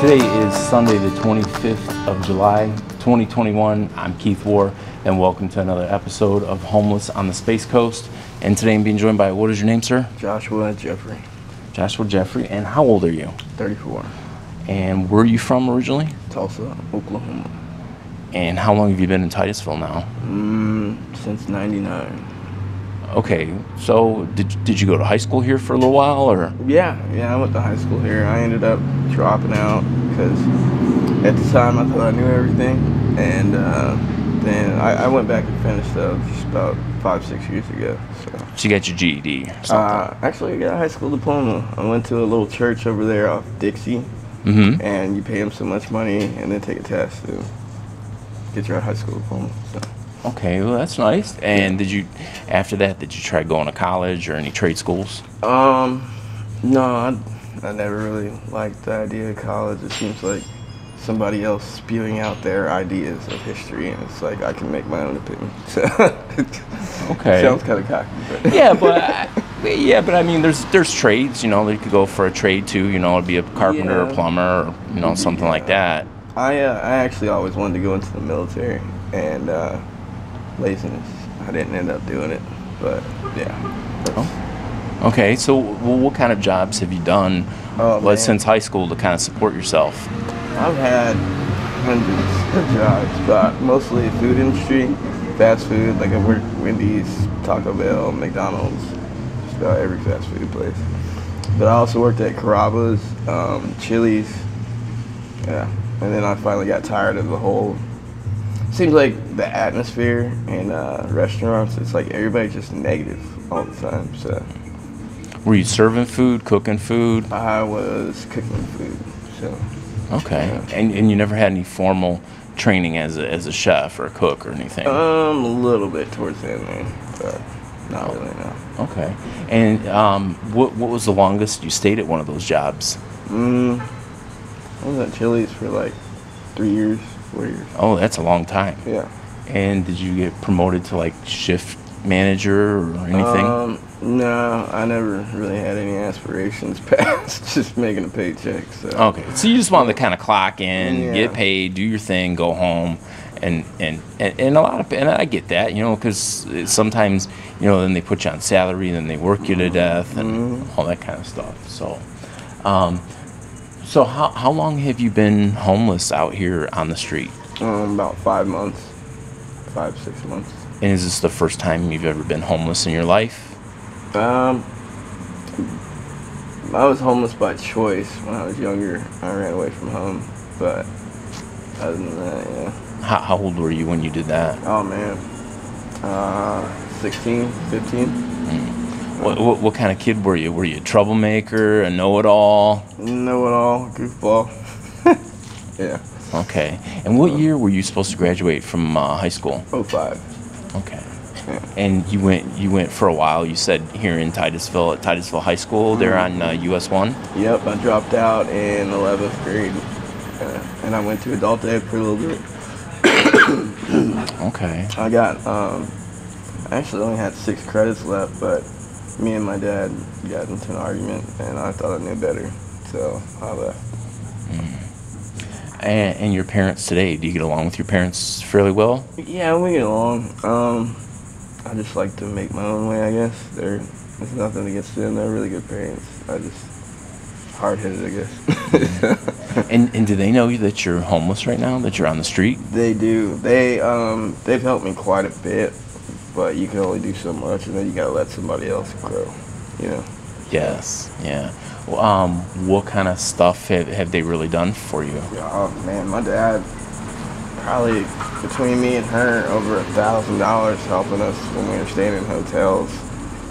Today is Sunday the 25th of July, 2021. I'm Keith Warr, and welcome to another episode of Homeless on the Space Coast. And today I'm being joined by, what is your name, sir? Joshua Jeffry. Joshua Jeffry. And how old are you? 34. And where are you from originally? Tulsa, Oklahoma. And how long have you been in Titusville now? Since 99. Okay, so did you go to high school here for a little while, or? Yeah, I went to high school here. I ended up dropping out because at the time I thought I knew everything, and then I went back and finished up just about 5-6 years ago. So you got your GED or something? Actually, I got a high school diploma. I went to a little church over there off Dixie, and you pay them so much money and then take a test to get your high school diploma. So. Okay, well that's nice. And after that, did you try going to college or any trade schools? No, I never really liked the idea of college. It seems like somebody else spewing out their ideas of history, and it's like I can make my own opinion. So okay, sounds kind of cocky, but yeah, but I mean, there's trades. You know, you could go for a trade too. You know, it'd be a carpenter or plumber, or something like that. I actually always wanted to go into the military, and laziness, I didn't end up doing it, but yeah. Okay, so what kind of jobs have you done since high school to kind of support yourself? I've had hundreds of jobs, but mostly food industry, fast food. Like I worked Wendy's, Taco Bell, McDonald's, just about every fast food place. But I also worked at Carrabba's, Chili's, yeah. And then I finally got tired of the whole. Seems like the atmosphere in restaurants, it's like everybody's just negative all the time. So, were you serving food, cooking food? I was cooking food. So, okay, yeah. And you never had any formal training as a chef or a cook or anything? A little bit towards the end there, but not really, no. Okay, and what was the longest you stayed at one of those jobs? I was at Chili's for like 3 years. 4 years. Oh, that's a long time. Yeah. And did you get promoted to like shift manager or anything? No, I never really had any aspirations past just making a paycheck. So. Okay, so you just wanted to kind of clock in, get paid, do your thing, go home, and I get that, because sometimes then they put you on salary, then they work you to death, and all that kind of stuff. So. So how long have you been homeless out here on the street? About 5 months, 5-6 months. And is this the first time you've ever been homeless in your life? I was homeless by choice when I was younger. I ran away from home, but other than that, yeah. How old were you when you did that? Oh man, 16, 15. What kind of kid were you? Were you a troublemaker, a know-it-all? Know-it-all, goofball. Yeah. Okay. And what year were you supposed to graduate from high school? 05. Okay. Yeah. And you went for a while, you said, here in Titusville, at Titusville High School, there on US 1? Yep, I dropped out in 11th grade, and I went to adult ed for a little bit. Okay. I got, I actually only had 6 credits left, but me and my dad got into an argument, and I thought I knew better, so I left. And your parents today, do you get along with your parents fairly well? Yeah, we get along. I just like to make my own way, I guess. There's nothing against them. They're really good parents. I just hard-headed, I guess. And do they know that you're homeless right now, that you're on the street? They do. They've helped me quite a bit. But you can only do so much, and then you gotta let somebody else grow, Yes, yeah. Well, what kind of stuff have they really done for you? Oh man, my dad, probably between me and her, over $1,000 helping us when we were staying in hotels.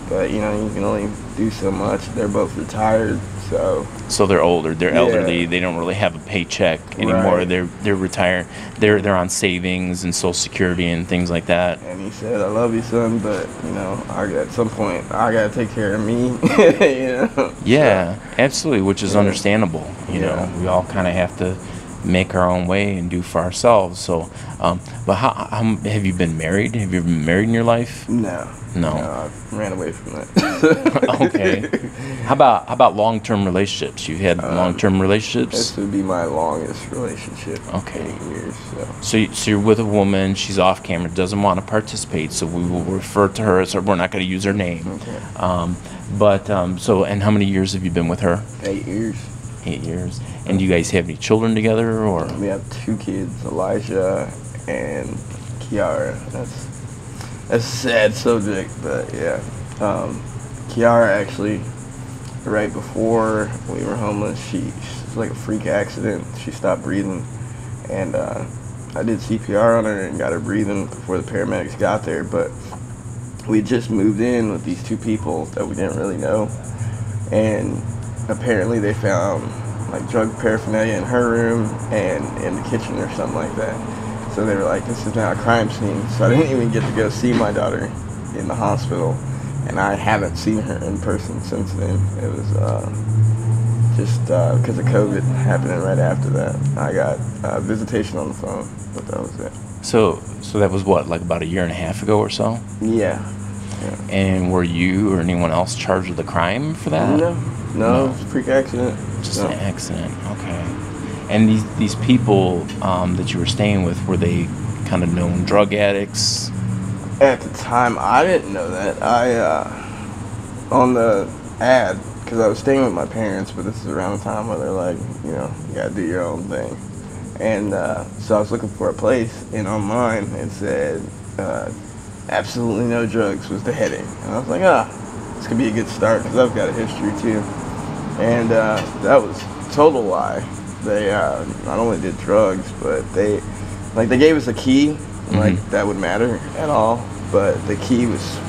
But you can only do so much. They're both retired, so they're older, they're elderly, they don't really have a paycheck anymore. Right. They're retired, they're on savings and Social Security and things like that. And he said, "I love you, son, but at some point I gotta take care of me." Yeah, absolutely, which is understandable. We all kind of have to make our own way and do for ourselves. So, but how have you been married? Have you been married in your life? No. No. I ran away from that. Okay. How about long-term relationships? You've had long-term relationships? This would be my longest relationship. Okay. 8 years. So you're with a woman. She's off camera. Doesn't want to participate. So we will refer to her. So we're not going to use her name. Okay. So and how many years have you been with her? 8 years. 8 years. And do you guys have any children together, or? We have 2 kids, Elijah and Kiara. That's a sad subject, but yeah. Kiara actually, right before we were homeless, she was like a freak accident. She stopped breathing, and I did CPR on her and got her breathing before the paramedics got there. But we just moved in with these 2 people that we didn't really know, and apparently they found like drug paraphernalia in her room and in the kitchen or something like that. So they were like, this is now a crime scene. So I didn't even get to go see my daughter in the hospital, and I haven't seen her in person since then. It was just because of COVID happening right after that. I got visitation on the phone, but that was it. So that was what, like about a year and a half ago or so? Yeah. And were you or anyone else charged with a crime for that? No, it was a freak accident. Just an accident, okay. And these people that you were staying with, were they kind of known drug addicts? At the time, I didn't know that. On the ad, because I was staying with my parents, but this is around the time where they're like, you gotta do your own thing. And so I was looking for a place, and online it said, absolutely no drugs was the heading. And I was like, this could be a good start, because I've got a history too. And that was a total lie. They not only did drugs, but they gave us a key, that would matter at all. But the key was,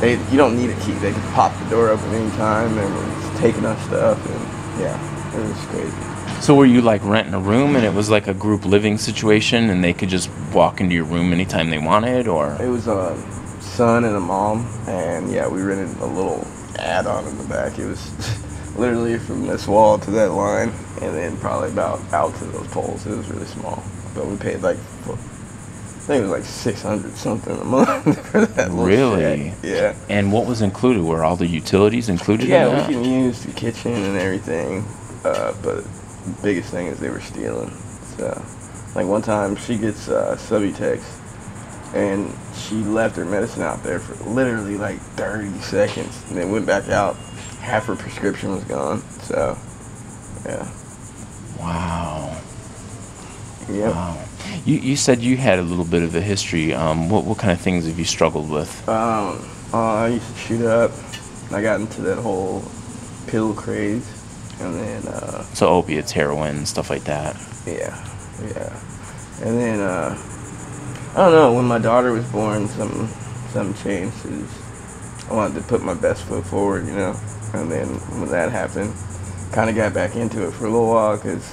you don't need a key. They could pop the door open anytime and was taking us stuff, and yeah, it was crazy. So were you like renting a room, and it was like a group living situation, and they could just walk into your room anytime they wanted, or? It was a son and a mom, and yeah, we rented a little add-on in the back. It was literally from this wall to that line, and then probably about out to those poles. It was really small, but we paid like, I think it was like $600 something a month for that little Really? shack. Yeah. And what was included? Were all the utilities included? Yeah, in that? we can use the kitchen and everything, but the biggest thing is they were stealing. So, like one time she gets Subutex, and she left her medicine out there for literally like 30 seconds, and then went back out. Half her prescription was gone. So, yeah. Wow. Yep. Wow. You said you had a little bit of a history. What kind of things have you struggled with? I used to shoot up. I got into that whole pill craze, and then So opiates, heroin, stuff like that. yeah. And then I don't know. When my daughter was born, something changed. I wanted to put my best foot forward, And then when that happened, kind of got back into it for a little while, because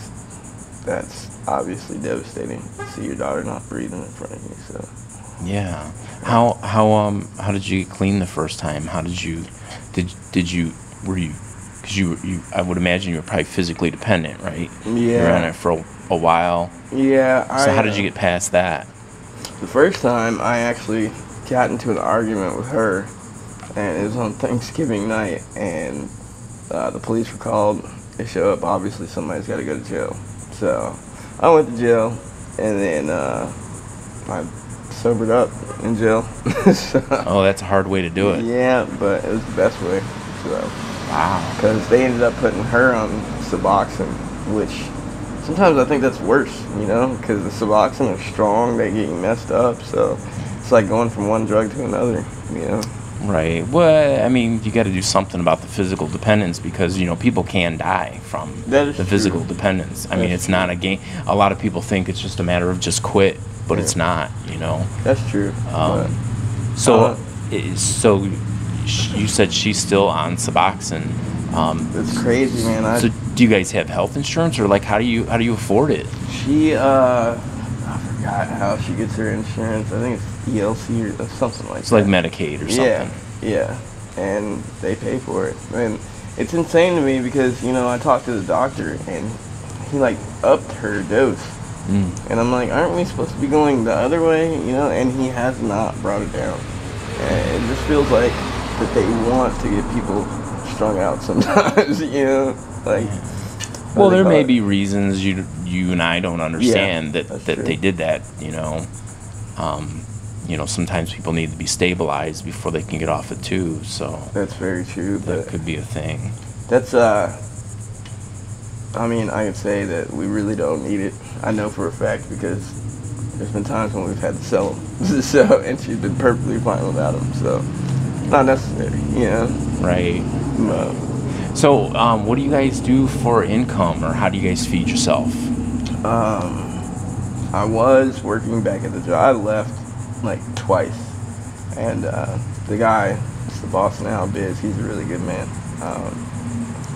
that's obviously devastating to see your daughter not breathing in front of you. So yeah. How did you get clean the first time? How did you were you, because you I would imagine you were probably physically dependent, right? Yeah. You were on it for a while. Yeah. So how did you get past that? The first time I actually got into an argument with her, and it was on Thanksgiving night, and the police were called. They show up. Obviously, somebody's got to go to jail. So I went to jail, and then I sobered up in jail. So, oh, that's a hard way to do it. Yeah, but it was the best way. So, wow. Because they ended up putting her on Suboxone, which sometimes I think that's worse, because the Suboxone are strong. They get you messed up. So it's like going from one drug to another, Right. Well, I mean, you got to do something about the physical dependence, because people can die from the physical dependence. I mean, it's not a game. A lot of people think it's just a matter of just quit, but it's not. That's true. So you said she's still on Suboxone. It's crazy, man. So do you guys have health insurance, or like how do you afford it? She I forgot how she gets her insurance. I think it's ELC or something like that. It's like Medicaid or something. Yeah, and they pay for it. And it's insane to me because, I talked to the doctor, and he like upped her dose. And I'm like, aren't we supposed to be going the other way? You know, and he has not brought it down. And it just feels like that they want to get people strung out sometimes, you know, like. Well, there may be reasons you and I don't understand that true. They did that, you know. You know, sometimes people need to be stabilized before they can get off it too. So that's very true. That could be a thing. That's I mean, I can say that we really don't need it. I know for a fact because there's been times when we've had to sell them. So, and she's been perfectly fine without them. So, not necessary, you know. Right. So, what do you guys do for income, or how do you guys feed yourself? I was working back at the job. I left like twice, and the guy, it's the boss now, Biz. He's a really good man.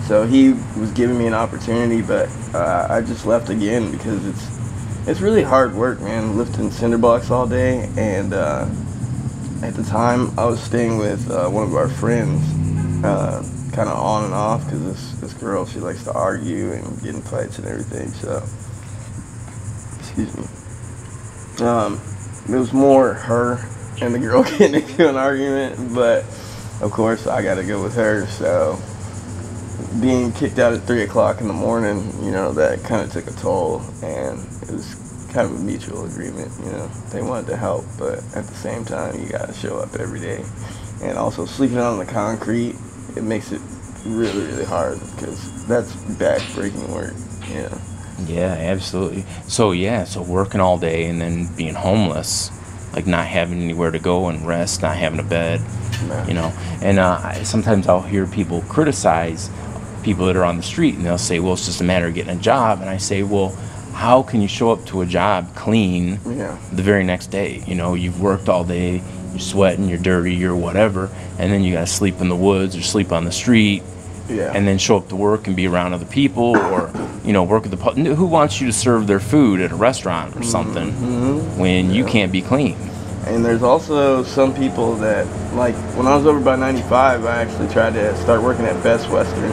So he was giving me an opportunity, but I just left again because it's really hard work, man, lifting cinder blocks all day. And at the time, I was staying with one of our friends, kind of on and off, because this girl, she likes to argue and get in fights and everything. So, excuse me. It was more her and the girl getting into an argument, but of course I got to go with her. So, being kicked out at 3 o'clock in the morning, you know, that kind of took a toll, and it was kind of a mutual agreement, you know. They wanted to help, but at the same time, you got to show up every day. And also sleeping on the concrete, it makes it really, really hard because that's back-breaking work, you know. Yeah, absolutely. So working all day and then being homeless, like not having anywhere to go and rest, not having a bed, you know. And sometimes I'll hear people criticize people that are on the street, and they'll say, well, it's just a matter of getting a job. And I say, well, how can you show up to a job clean the very next day? You know, you've worked all day, you're sweating, you're dirty, you're whatever, and then you got to sleep in the woods or sleep on the street, and then show up to work and be around other people, or, you know, work at the pub. Who wants you to serve their food at a restaurant or something when you can't be clean? And there's also some people that, like, when I was over by 95, I actually tried to start working at Best Western.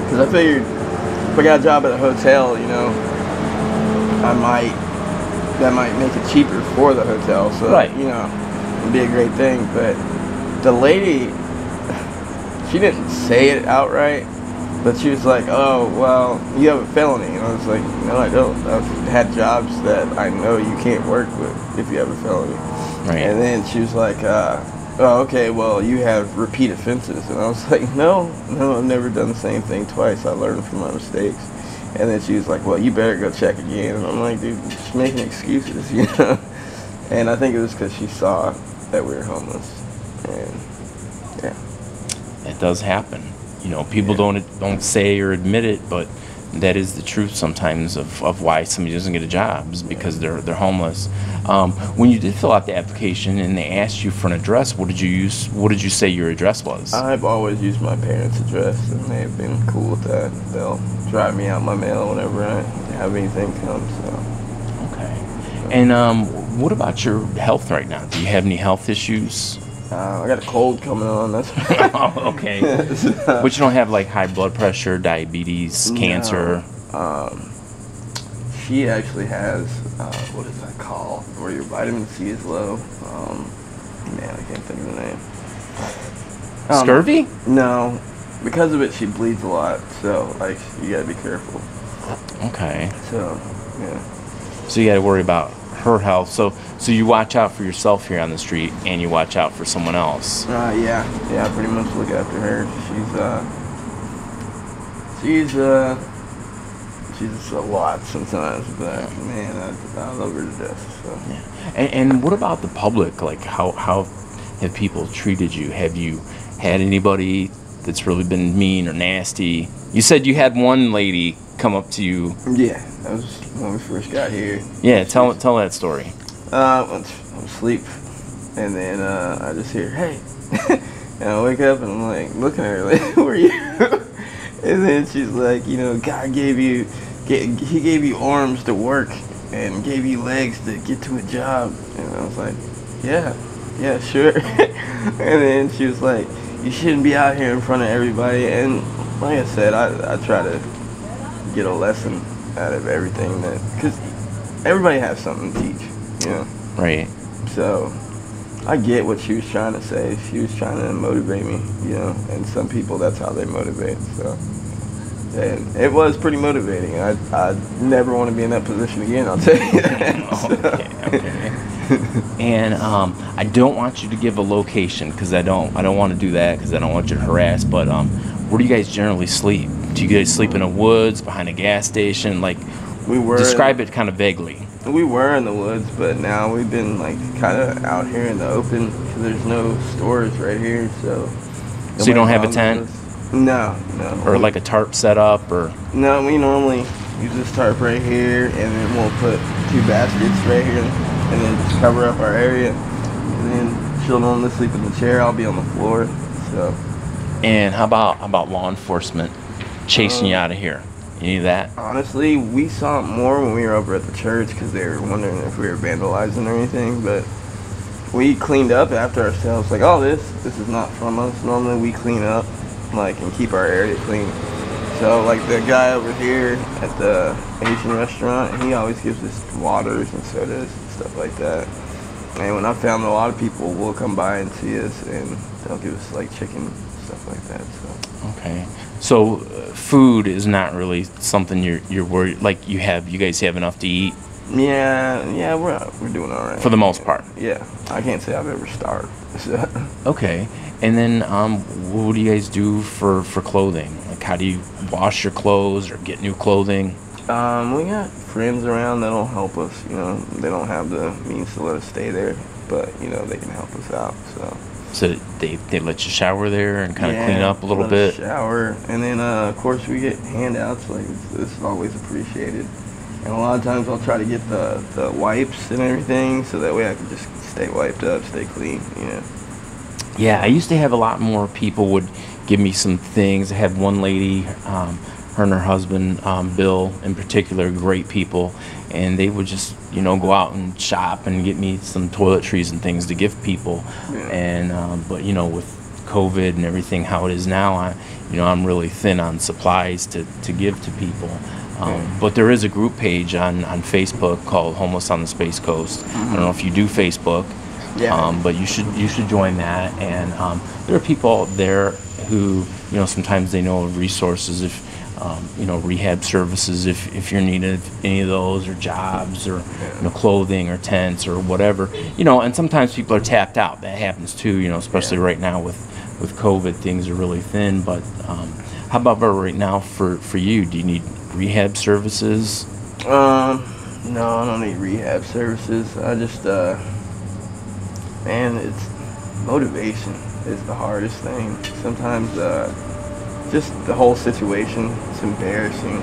Because I figured if I got a job at a hotel, you know, that might make it cheaper for the hotel. So, you know, it'd be a great thing. But the lady, she didn't say it outright, but she was like, oh, well, you have a felony. And I was like, no, I don't. I've had jobs that I know you can't work with if you have a felony. And then she was like, oh, okay, well, you have repeat offenses. And I was like, no, I've never done the same thing twice. I learned from my mistakes. And then she was like, well, you better go check again. And I'm like, dude, just making excuses, you know? And I think it was because she saw that we were homeless. And, yeah. It does happen. You know, people don't say or admit it, but that is the truth sometimes of why somebody doesn't get a job, is because they're homeless. When you did fill out the application and they asked you for an address, what did you use? What did you say your address was? I've always used my parents' address, and they've been cool with that. They'll drive me out my mail whenever I have anything come. So. Okay. And what about your health right now? Do you have any health issues? I got a cold coming on. That's oh, okay. But you don't have like high blood pressure, diabetes, cancer? She actually has, what is that called? Where your vitamin C is low. Man, I can't think of the name. Scurvy? No. Because of it, she bleeds a lot. So, like, you gotta be careful. Okay. So, yeah. So you gotta worry about her health. So you watch out for yourself here on the street, and you watch out for someone else. Yeah, I pretty much look after her. She's just a lot sometimes, but man, I love her to death. So. Yeah. And what about the public? Like, how have people treated you? Have you had anybody that's really been mean or nasty? You said you had one lady come up to you. Yeah, that was when we first got here. Yeah, tell that story. I'm asleep, and then I just hear, hey. And I wake up and I'm like looking at her like, who are you? And then she's like, you know, God he gave you arms to work and gave you legs to get to a job. And I was like, yeah, sure. And then she was like, you shouldn't be out here in front of everybody. And like I said, I try to get a lesson out of everything because everybody has something to teach, you know. Right. So I get what she was trying to say. She was trying to motivate me, you know. And some people, that's how they motivate. So, and it was pretty motivating. I never want to be in that position again. I'll tell you that. Okay. And I don't want you to give a location because I don't want to do that because I don't want you to harass. But where do you guys generally sleep? Do you guys sleep in the woods, behind a gas station? Like, describe it kind of vaguely. We were in the woods, but now we've been like kind of out here in the open because there's no stores right here. So you don't have a tent? No. Or like a tarp set up, or? No, we normally use this tarp right here, and then we'll put 2 baskets right here, and then just cover up our area. And then she'll normally sleep in the chair. I'll be on the floor. So. And how about law enforcement chasing you out of here? Any of that? Honestly, we saw it more when we were over at the church because they were wondering if we were vandalizing or anything. But we cleaned up after ourselves. Like, oh, this is not from us. Normally we clean up, like, and keep our area clean. So, like, the guy over here at the Asian restaurant, he always gives us waters and sodas and stuff like that. And when I found a lot of people will come by and see us, and they'll give us, like, chicken, stuff like that. So. Okay. So food is not really something you're worried, like you guys have enough to eat? Yeah, we're doing all right. For the most part? Yeah. I can't say I've ever starved. So. Okay. And then what do you guys do for clothing? Like, how do you wash your clothes or get new clothing? We got friends around that'll help us, you know. They don't have the means to let us stay there, but, you know, they can help us out, so. So they let you shower there and kind of clean up a little bit? Shower, and then, of course, we get handouts. Like, this is always appreciated. And a lot of times I'll try to get the wipes and everything, so that way I can just stay wiped up, stay clean, you know. Yeah, I used to have a lot more people would give me some things. I had one lady, her and her husband, Bill in particular, great people, and they would just, you know, go out and shop and get me some toiletries and things to give people. Yeah. And but, you know, with COVID and everything how it is now, I'm really thin on supplies to give to people. But there is a group page on Facebook called Homeless on the Space Coast. I don't know if you do Facebook. Yeah. But you should join that, and there are people there who, you know, sometimes they know of resources, if you know, rehab services, if you're needed any of those, or jobs, or, you know, clothing or tents or whatever, you know. And sometimes people are tapped out. That happens too, you know, especially right now with COVID, things are really thin. But how about right now for you? Do you need rehab services? No, I don't need rehab services. I just man, it's motivation is the hardest thing. Sometimes just the whole situation, it's embarrassing.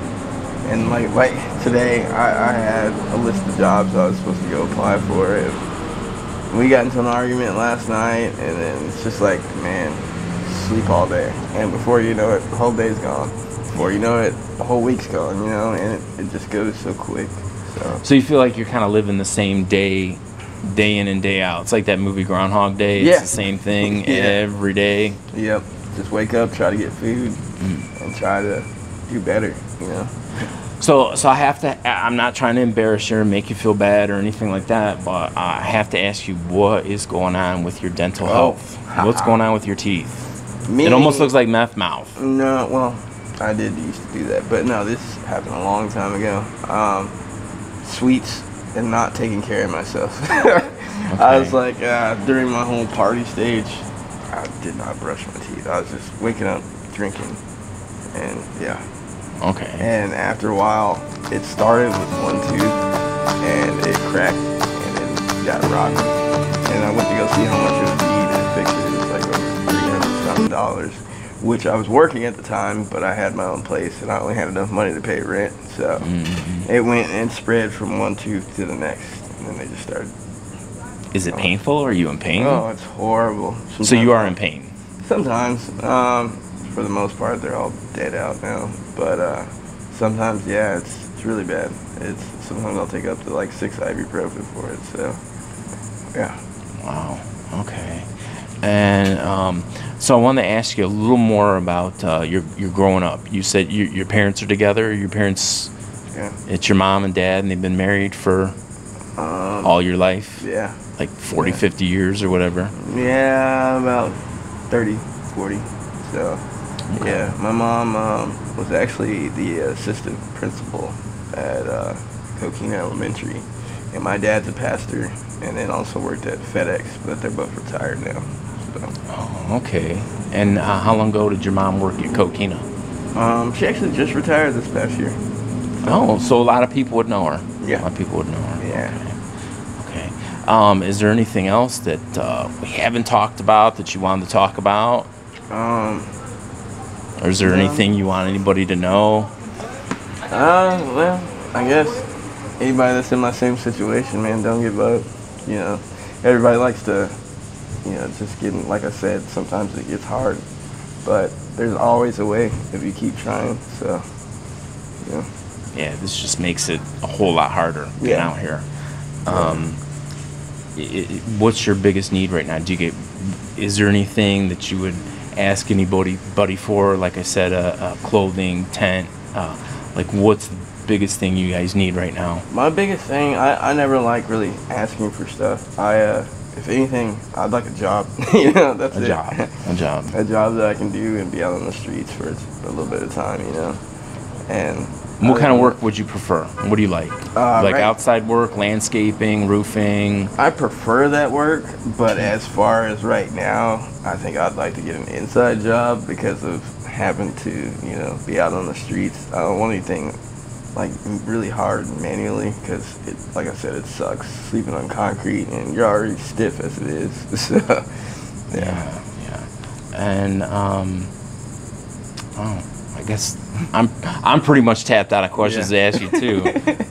And like today, I had a list of jobs I was supposed to go apply for. And we got into an argument last night, and then it's just like, man, sleep all day. And before you know it, the whole day's gone. Before you know it, the whole week's gone, you know, and it just goes so quick. So you feel like you're kind of living the same day in and day out. It's like that movie Groundhog Day. It's the same thing every day. Yep. Just wake up, try to get food, and try to do better, you know. So I'm not trying to embarrass you or make you feel bad or anything like that, but I have to ask you, what is going on with your dental health? What's going on with your teeth? It almost looks like meth mouth. No, well, I did used to do that, but no, this happened a long time ago. Sweets and not taking care of myself. Okay. I was like, during my whole party stage, I did not brush my teeth. I was just waking up, drinking, and yeah. Okay. And after a while, it started with one tooth, and it cracked, and it got rotten. And I went to go see how much it would be to fix it. It was like over $300,000, which I was working at the time, but I had my own place, and I only had enough money to pay rent. So it went and spread from one tooth to the next, and then they just started. Is it painful? Are you in pain? Oh, it's horrible. Sometimes, so you are in pain? Sometimes. For the most part, they're all dead out now. But sometimes, yeah, it's really bad. Sometimes I'll take up to like 6 ibuprofen for it. So, yeah. Wow. Okay. And so I want to ask you a little more about your growing up. You said your parents are together. Are your parents Okay. It's your mom and dad, and they've been married for all your life? Yeah. Like 40, 50 years or whatever? Yeah, about 30, 40. So, yeah. My mom was actually the assistant principal at Coquina Elementary. And my dad's a pastor, and then also worked at FedEx, but they're both retired now. So. Oh, okay. And how long ago did your mom work at Coquina? She actually just retired this past year. Oh, so a lot of people would know her. Yeah. A lot of people would know her. Yeah. Okay. Is there anything else that we haven't talked about that you wanted to talk about? Or is there anything you want anybody to know? Well, I guess anybody that's in my same situation, man, don't give up. You know, everybody likes to, just getting, like I said, sometimes it gets hard, but there's always a way if you keep trying. So, Yeah, this just makes it a whole lot harder getting out here. What's your biggest need right now? Is there anything that you would ask anybody for? Like I said, clothing, tent. Like, what's the biggest thing you guys need right now? My biggest thing, I never like really asking for stuff. If anything, I'd like a job. That's it. A job. A job that I can do and be out on the streets for a little bit of time, And what kind of work would you prefer? What do you like? Outside work, landscaping, roofing? I prefer that work, but as far as right now, I think I'd like to get an inside job because of having to, be out on the streets. I don't want anything like really hard manually because, like I said, it sucks sleeping on concrete and you're already stiff as it is. So, yeah. And I guess I'm pretty much tapped out of questions to ask you too.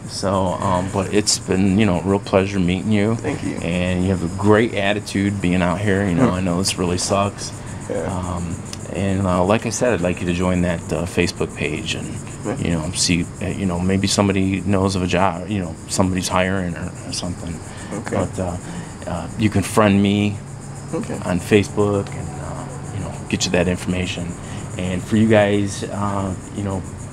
So, but it's been a real pleasure meeting you. Thank you. And you have a great attitude being out here. I know this really sucks. Yeah. And like I said, I'd like you to join that Facebook page and see maybe somebody knows of a job. Somebody's hiring or something. Okay. But you can friend me on Facebook and get you that information. And for you guys,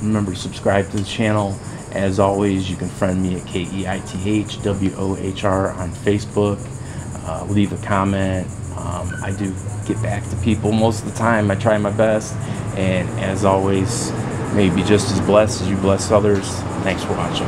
remember to subscribe to the channel. As always, you can friend me at KEITHWOHR on Facebook. Leave a comment. I do get back to people most of the time. I try my best. And as always, may you be just as blessed as you bless others. Thanks for watching.